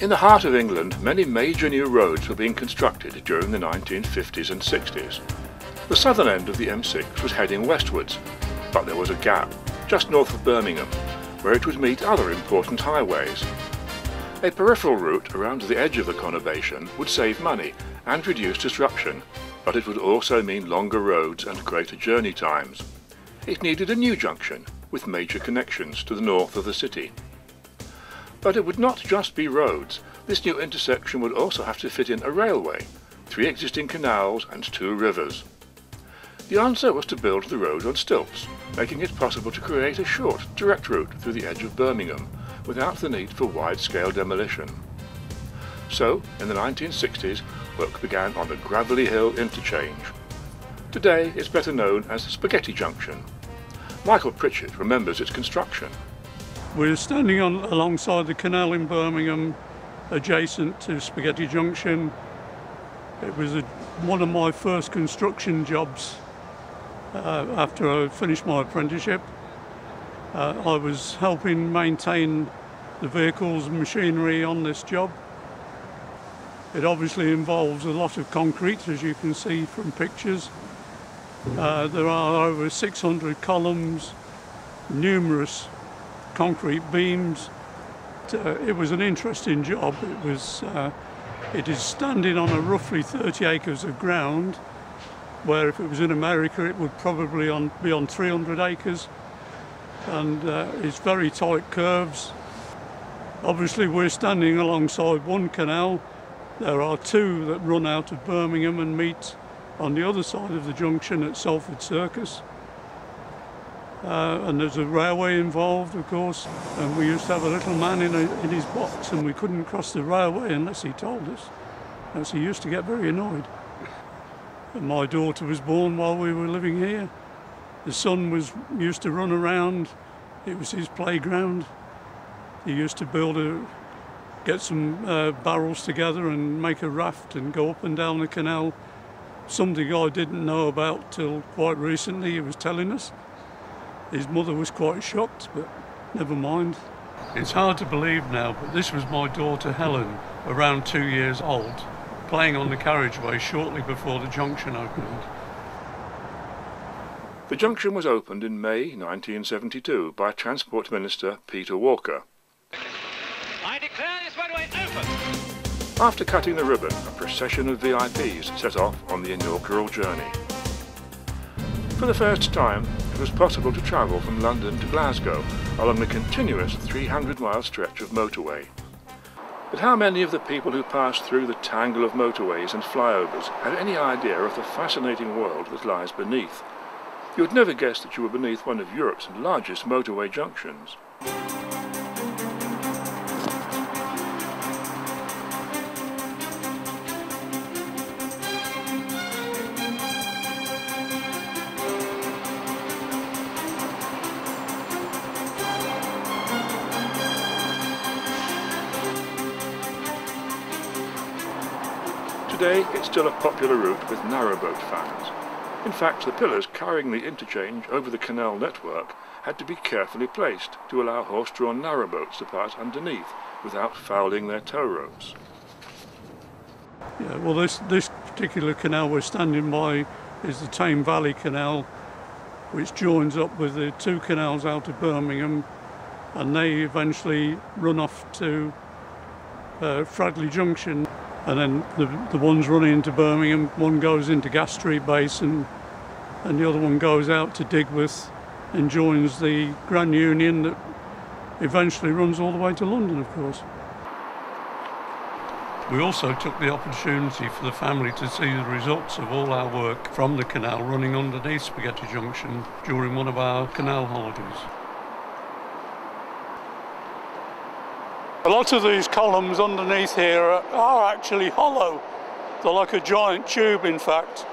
In the heart of England, many major new roads were being constructed during the 1950s and 60s. The southern end of the M6 was heading westwards, but there was a gap just north of Birmingham where it would meet other important highways. A peripheral route around the edge of the conurbation would save money and reduce disruption, but it would also mean longer roads and greater journey times. It needed a new junction with major connections to the north of the city. But it would not just be roads. This new intersection would also have to fit in a railway, 3 existing canals and 2 rivers. The answer was to build the road on stilts, making it possible to create a short, direct route through the edge of Birmingham without the need for wide-scale demolition. So, in the 1960s, work began on the Gravelly Hill Interchange. Today it's better known as Spaghetti Junction. Michael Pritchett remembers its construction. We're standing alongside the canal in Birmingham, adjacent to Spaghetti Junction. It was one of my first construction jobs after I finished my apprenticeship. I was helping maintain the vehicles and machinery on this job. It obviously involves a lot of concrete, as you can see from pictures. There are over 600 columns, numerous concrete beams. It was an interesting job. It is standing on a roughly 30 acres of ground, where if it was in America it would probably be on 300 acres, and it's very tight curves. Obviously we're standing alongside one canal. There are 2 that run out of Birmingham and meet on the other side of the junction at Salford Circus. And there's a railway involved, of course, and we used to have a little man in his box, and we couldn't cross the railway unless he told us. And so he used to get very annoyed. And my daughter was born while we were living here. The son used to run around. It was his playground. He used to get some barrels together and make a raft and go up and down the canal. Something I didn't know about till quite recently, he was telling us. His mother was quite shocked, but never mind. It's hard to believe now, but this was my daughter Helen, around 2 years old, playing on the carriageway shortly before the junction opened. The junction was opened in May 1972 by Transport Minister Peter Walker. I declare this roadway open! After cutting the ribbon, a procession of VIPs set off on the inaugural journey. For the first time, it was possible to travel from London to Glasgow along the continuous 300-mile stretch of motorway. But how many of the people who passed through the tangle of motorways and flyovers had any idea of the fascinating world that lies beneath? You would never guess that you were beneath one of Europe's largest motorway junctions. Today, it's still a popular route with narrowboat fans. In fact, the pillars carrying the interchange over the canal network had to be carefully placed to allow horse-drawn narrowboats to pass underneath without fouling their tow ropes. Yeah, well, this particular canal we're standing by is the Tame Valley Canal, which joins up with the 2 canals out of Birmingham, and they eventually run off to Fradley Junction. And then the ones running into Birmingham, one goes into Gas Street Basin and the other one goes out to Digworth and joins the Grand Union that eventually runs all the way to London, of course. We also took the opportunity for the family to see the results of all our work from the canal running underneath Spaghetti Junction during one of our canal holidays. A lot of these columns underneath here are actually hollow. They're like a giant tube, in fact.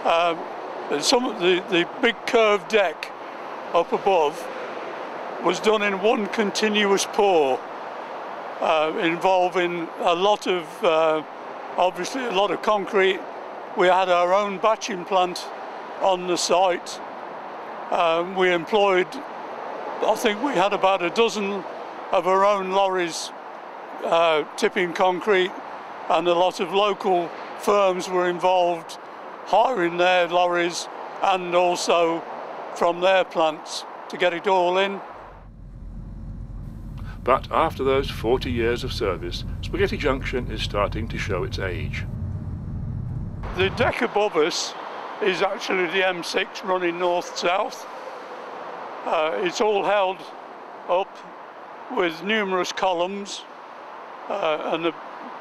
Some of the big curved deck up above was done in one continuous pour, involving a lot of, obviously a lot of concrete. We had our own batching plant on the site. We employed, I think we had about a dozen of our own lorries tipping concrete, and a lot of local firms were involved, hiring their lorries and also from their plants to get it all in. But after those 40 years of service, Spaghetti Junction is starting to show its age. The deck above us is actually the M6 running north-south. It's all held up with numerous columns and the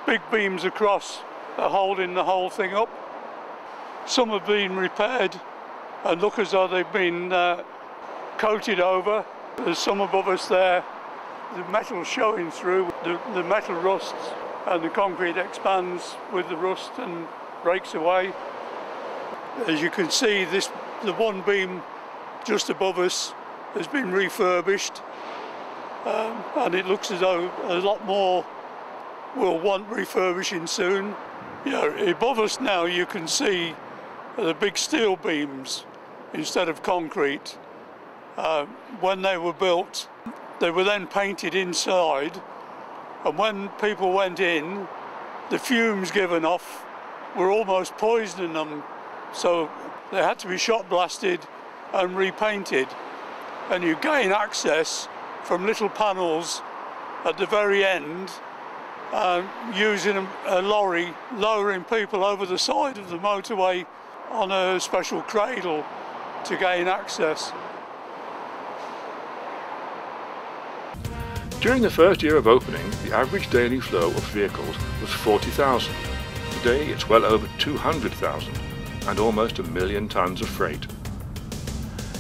big beams across are holding the whole thing up. Some have been repaired and look as though they've been coated over. There's some above us there. The metal showing through, the metal rusts and the concrete expands with the rust and breaks away. As you can see, the one beam just above us has been refurbished, and it looks as though a lot more will want refurbishing soon. You know, above us now you can see the big steel beams instead of concrete. When they were built, they were then painted inside, and when people went in, the fumes given off were almost poisoning them, so they had to be shot blasted and repainted, and you gain access from little panels at the very end, using a lorry lowering people over the side of the motorway on a special cradle to gain access. During the first year of opening, the average daily flow of vehicles was 40,000. Today it's well over 200,000 and almost 1 million tonnes of freight.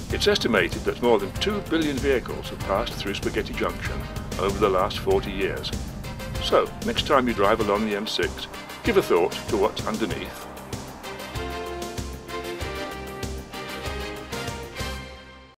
It's estimated that more than 2 billion vehicles have passed through Spaghetti Junction over the last 40 years. So, next time you drive along the M6, give a thought to what's underneath.